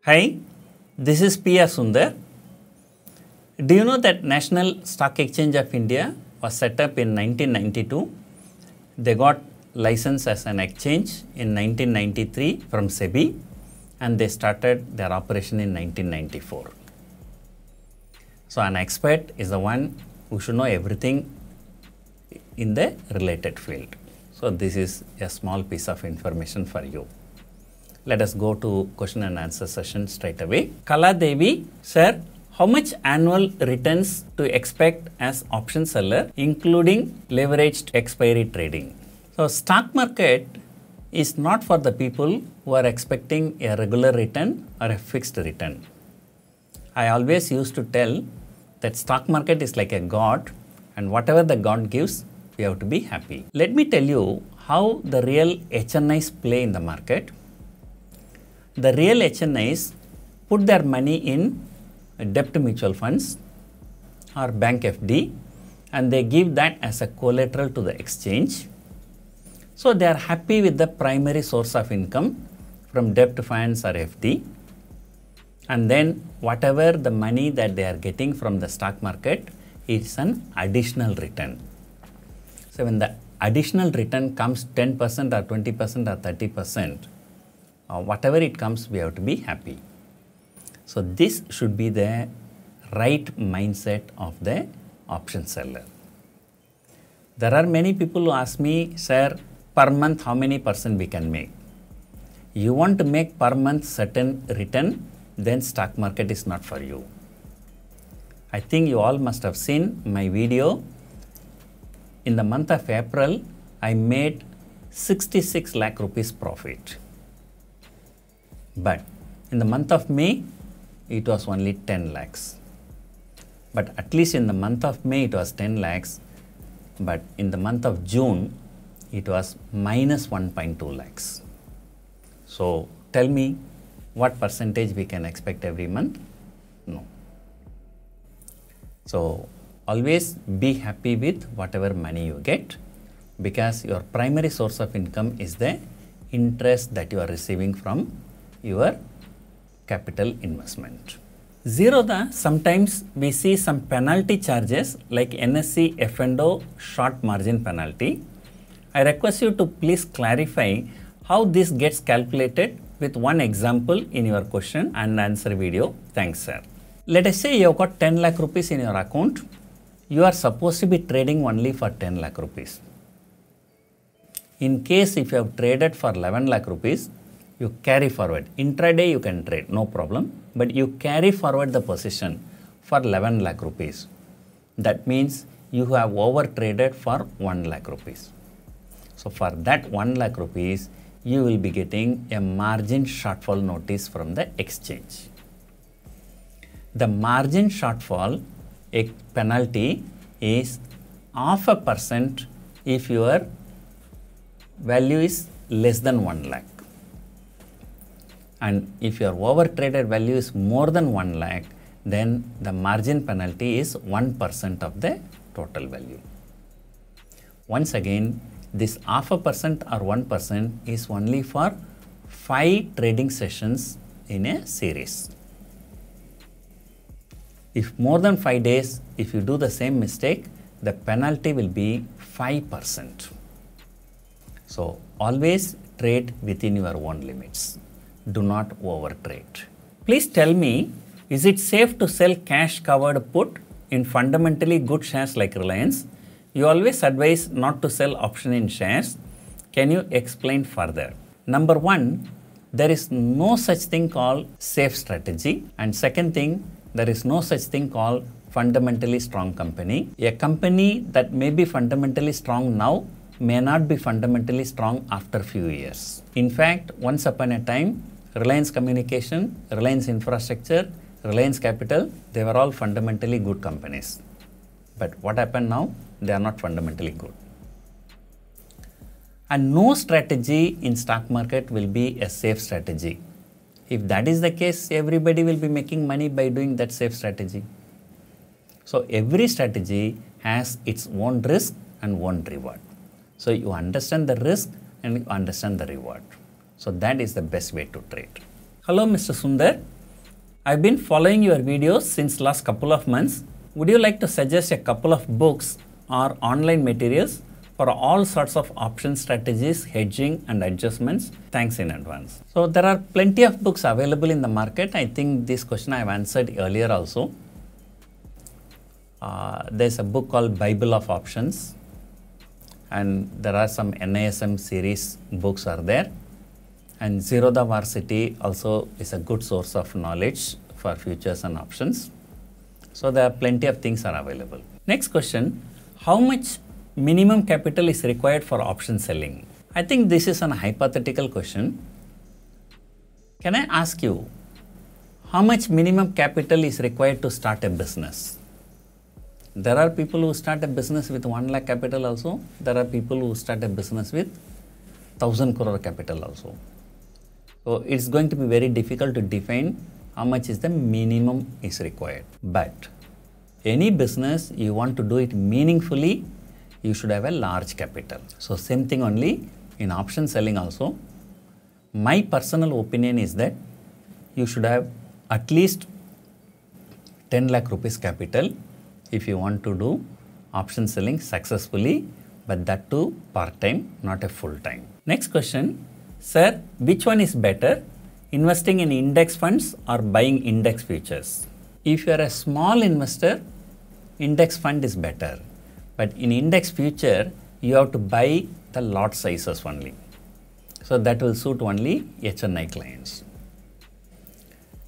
Hi, this is P.R. Sundar. Do you know that National Stock Exchange of India was set up in 1992? They got license as an exchange in 1993 from SEBI and they started their operation in 1994. So an expert is the one who should know everything in the related field. So this is a small piece of information for you. Let us go to question and answer session straight away. Kala Devi, sir, how much annual returns to expect as option seller, including leveraged expiry trading? So stock market is not for the people who are expecting a regular return or a fixed return. I always used to tell that stock market is like a god, and whatever the god gives, we have to be happy. Let me tell you how the real HNIs play in the market. The real HNIs put their money in debt mutual funds or bank FD and they give that as a collateral to the exchange. So they are happy with the primary source of income from debt funds or FD, and then whatever the money that they are getting from the stock market is an additional return. So when the additional return comes 10% or 20% or 30%, whatever it comes, we have to be happy. So this should be the right mindset of the option seller. There are many people who ask me, sir, per month how many percent we can make? You want to make per month certain return, then stock market is not for you. I think you all must have seen my video. In the month of April, I made 66 lakh rupees profit. But in the month of May, it was only 10 lakhs. But at least in the month of May, it was 10 lakhs. But in the month of June, it was minus 1.2 lakhs. So tell me what percentage we can expect every month? No. So always be happy with whatever money you get, because your primary source of income is the interest that you are receiving from your capital investment. Zerodha, sometimes we see some penalty charges like NSE F&O short margin penalty. I request you to please clarify how this gets calculated with one example in your question and answer video. Thanks, sir. Let us say you have got 10 lakh rupees in your account. You are supposed to be trading only for 10 lakh rupees. In case if you have traded for 11 lakh rupees, you carry forward. Intraday you can trade, no problem, but you carry forward the position for 11 lakh rupees. That means you have over traded for 1 lakh rupees. So for that 1 lakh rupees, you will be getting a margin shortfall notice from the exchange. The margin shortfall penalty is 0.5% if your value is less than 1 lakh. And if your over traded value is more than 1 lakh, then the margin penalty is 1% of the total value. Once again, this 0.5% or 1% is only for 5 trading sessions in a series. If more than 5 days, if you do the same mistake, the penalty will be 5%. So always trade within your own limits. Do not overtrade. Please tell me, is it safe to sell cash covered put in fundamentally good shares like Reliance? You always advise not to sell option in shares. Can you explain further? Number one, there is no such thing called safe strategy. And second thing, there is no such thing called fundamentally strong company. A company that may be fundamentally strong now may not be fundamentally strong after few years. In fact, once upon a time, Reliance Communication, Reliance Infrastructure, Reliance Capital, they were all fundamentally good companies. But what happened now? They are not fundamentally good. And no strategy in stock market will be a safe strategy. If that is the case, everybody will be making money by doing that safe strategy. So every strategy has its own risk and own reward. So you understand the risk and you understand the reward. So that is the best way to trade. Hello, Mr. Sundar. I've been following your videos since last couple of months. Would you like to suggest a couple of books or online materials for all sorts of option strategies, hedging and adjustments? Thanks in advance. So there are plenty of books available in the market. I think this question I have answered earlier also. There's a book called Bible of Options, and there are some NISM series books are there. And Zerodha Varsity also is a good source of knowledge for futures and options. So there are plenty of things are available. Next question, how much minimum capital is required for option selling? I think this is an hypothetical question. Can I ask you, how much minimum capital is required to start a business? There are people who start a business with 1 lakh capital also. There are people who start a business with 1000 crore capital also. So it's going to be very difficult to define how much is the minimum is required. But any business you want to do it meaningfully, you should have a large capital. So same thing only in option selling also. My personal opinion is that you should have at least 10 lakh rupees capital if you want to do option selling successfully, but that too part-time, not a full-time. Next question, sir, which one is better, investing in index funds or buying index futures? If you are a small investor, index fund is better, but in index future, you have to buy the lot sizes only. So that will suit only HNI clients.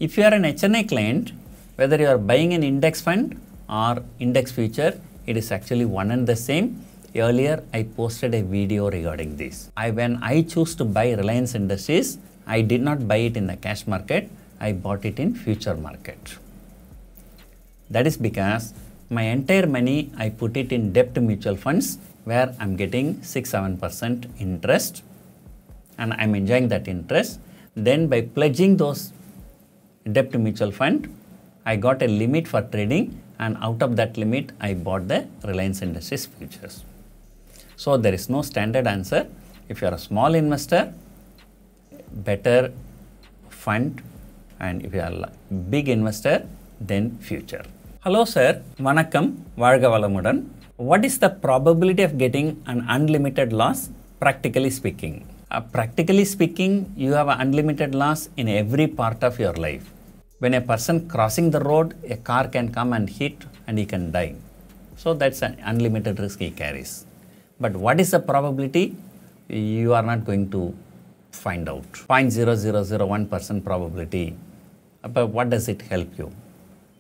If you are an HNI client, whether you are buying an index fund or index future, it is actually one and the same. Earlier, I posted a video regarding this. When I choose to buy Reliance Industries, I did not buy it in the cash market, I bought it in future market. That is because my entire money, I put it in debt mutual funds where I'm getting 6-7% interest and I'm enjoying that interest. Then by pledging those debt mutual fund, I got a limit for trading, and out of that limit, I bought the Reliance Industries futures. So there is no standard answer. If you are a small investor, better fund, and if you are a big investor, then future. Hello sir, Vanakkam, Vazhga Valamudan. What is the probability of getting an unlimited loss, practically speaking? Practically speaking, you have an unlimited loss in every part of your life. When a person crossing the road, a car can come and hit and he can die. So that's an unlimited risk he carries. But what is the probability? You are not going to find out. 0.0001% probability. But what does it help you?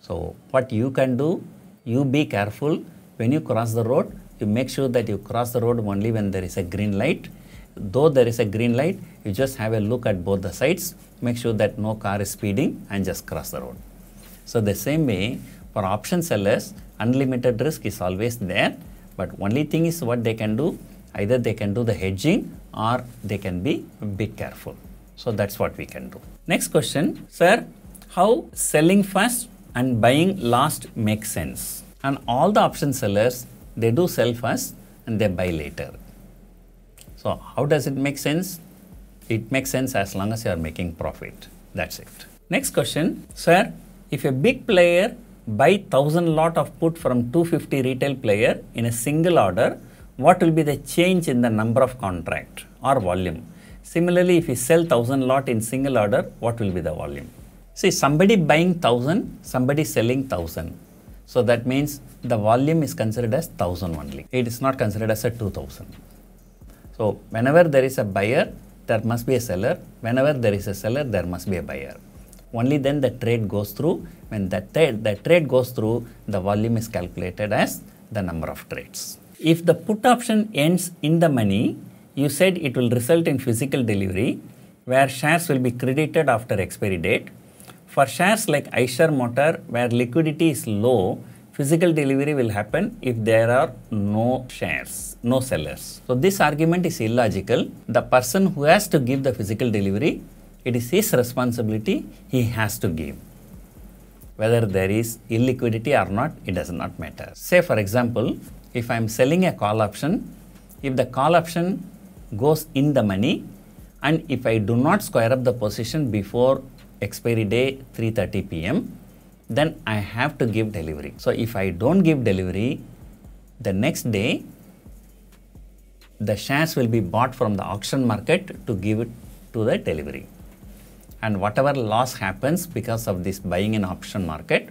So what you can do, you be careful when you cross the road. You make sure that you cross the road only when there is a green light. Though there is a green light, you just have a look at both the sides, make sure that no car is speeding and just cross the road. So the same way, for option sellers, unlimited risk is always there, but only thing is what they can do, either they can do the hedging or they can be a bit careful. So that's what we can do. Next question, sir, how selling first and buying last makes sense? And all the option sellers, they do sell first and they buy later. So how does it make sense? It makes sense as long as you are making profit. That's it. Next question, sir, if a big player buy 1000 lot of put from 250 retail player in a single order, what will be the change in the number of contract or volume? Similarly, if you sell 1000 lot in single order, what will be the volume? See, somebody buying 1000, somebody selling 1000. So that means the volume is considered as 1000 only. It is not considered as a 2000. So whenever there is a buyer, there must be a seller. Whenever there is a seller, there must be a buyer. Only then the trade goes through. When the trade goes through, the volume is calculated as the number of trades. If the put option ends in the money, you said it will result in physical delivery, where shares will be credited after expiry date. For shares like Eicher Motor, where liquidity is low, physical delivery will happen if there are no shares, no sellers. So this argument is illogical. The person who has to give the physical delivery, it is his responsibility, he has to give. Whether there is illiquidity or not, it does not matter. Say for example, if I am selling a call option, if the call option goes in the money and if I do not square up the position before expiry day 3:30 p.m., then I have to give delivery. So if I don't give delivery, the next day the shares will be bought from the auction market to give it to the delivery. And whatever loss happens because of this buying in auction market,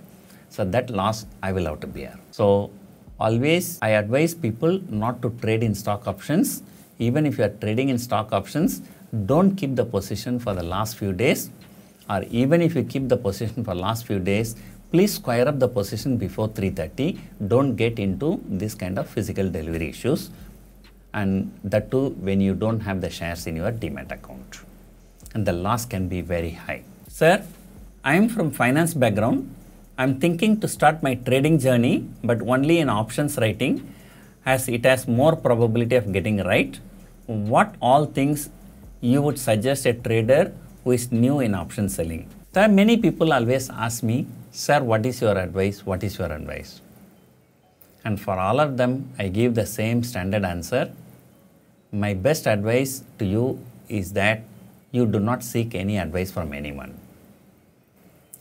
so that loss I will have to bear. So always I advise people not to trade in stock options. Even if you are trading in stock options, don't keep the position for the last few days, or even if you keep the position for last few days, please square up the position before 3:30. Don't get into this kind of physical delivery issues, and that too when you don't have the shares in your demat account, and the loss can be very high. Sir, I am from finance background. I am thinking to start my trading journey, but only in options writing, as it has more probability of getting right. What all things you would suggest a trader who is new in option selling? There are many people always ask me, sir, what is your advice? What is your advice? And for all of them, I give the same standard answer. My best advice to you is that you do not seek any advice from anyone.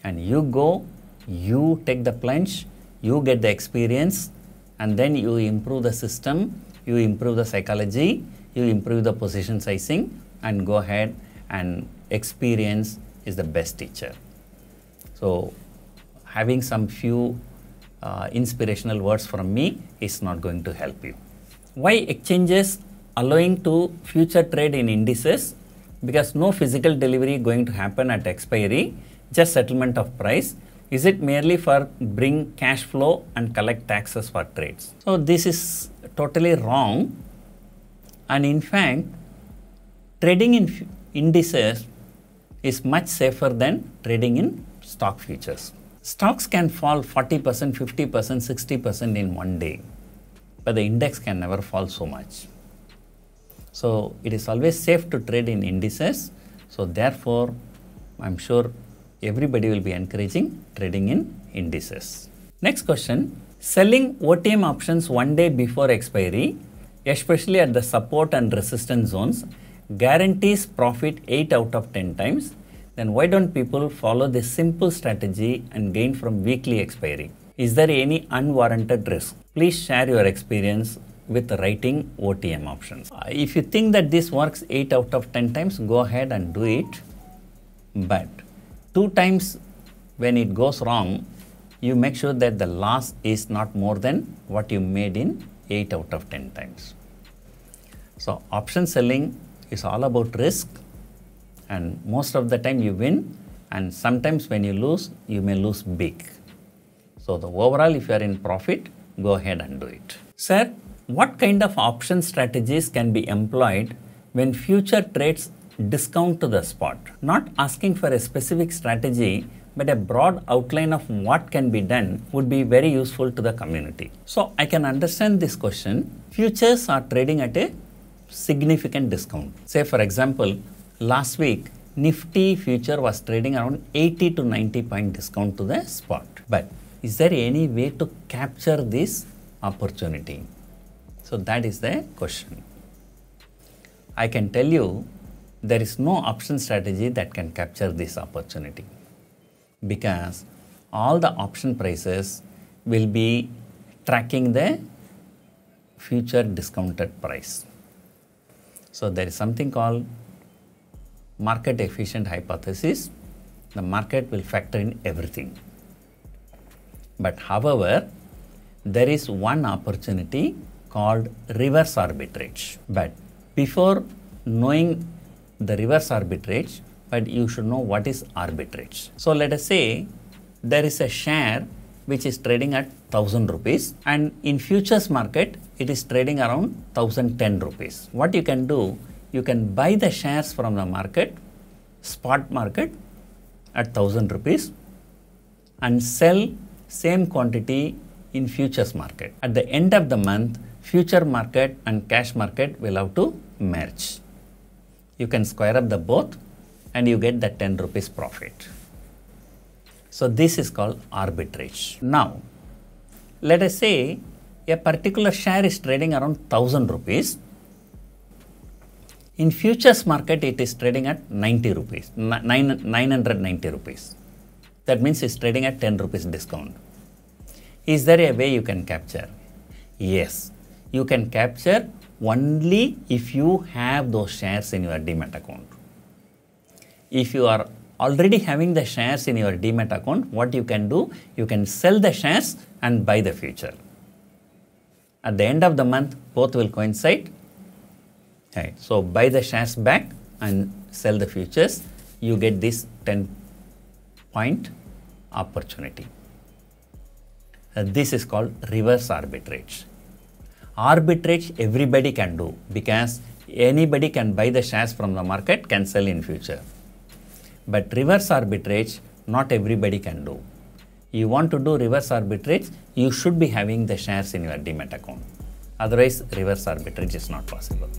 And you go, you take the plunge, you get the experience, and then you improve the system, you improve the psychology, you improve the position sizing, and go ahead, and experience is the best teacher. So having some few inspirational words from me is not going to help you. Why exchanges allowing to future trade in indices? Because no physical delivery going to happen at expiry, just settlement of price. Is it merely for bring cash flow and collect taxes for trades? So this is totally wrong. And in fact, trading in indices is much safer than trading in stock futures. Stocks can fall 40%, 50%, 60% in one day, but the index can never fall so much. So it is always safe to trade in indices. So therefore, I'm sure everybody will be encouraging trading in indices. Next question, selling OTM options one day before expiry, especially at the support and resistance zones, guarantees profit 8 out of 10 times. Then why don't people follow this simple strategy and gain from weekly expiry? Is there any unwarranted risk? Please share your experience with writing OTM options. If you think that this works 8 out of 10 times, go ahead and do it. But 2 times when it goes wrong, you make sure that the loss is not more than what you made in 8 out of 10 times. So option selling is all about risk, and most of the time you win, and sometimes when you lose, you may lose big. So the overall, if you are in profit, go ahead and do it. Sir, what kind of option strategies can be employed when future trades discount to the spot? Not asking for a specific strategy, but a broad outline of what can be done would be very useful to the community. So I can understand this question. Futures are trading at a significant discount. Say for example, last week Nifty future was trading around 80 to 90 point discount to the spot. But is there any way to capture this opportunity? So that is the question. I can tell you there is no option strategy that can capture this opportunity, because all the option prices will be tracking the future discounted price. So there is something called market efficient hypothesis. The market will factor in everything. But however, there is one opportunity called reverse arbitrage. But before knowing the reverse arbitrage, but you should know what is arbitrage. So let us say there is a share which is trading at 1000 rupees, and in futures market it is trading around 1010 rupees. What you can do, you can buy the shares from the market, spot market at 1000 rupees and sell same quantity in futures market. At the end of the month, future market and cash market will have to merge. You can square up the both and you get the 10 rupees profit. So this is called arbitrage. Now, let us say a particular share is trading around 1000 rupees In futures market, it is trading at 90 rupees, 990 rupees. That means it's trading at 10 rupees discount. Is there a way you can capture? Yes, you can capture only if you have those shares in your Demat account. If you are already having the shares in your Demat account, what you can do, you can sell the shares and buy the future. At the end of the month, both will coincide. Right. So buy the shares back and sell the futures, you get this 10-point opportunity. This is called reverse arbitrage. Arbitrage everybody can do because anybody can buy the shares from the market, can sell in future. But reverse arbitrage, not everybody can do. You want to do reverse arbitrage, you should be having the shares in your Demat account. Otherwise, reverse arbitrage is not possible.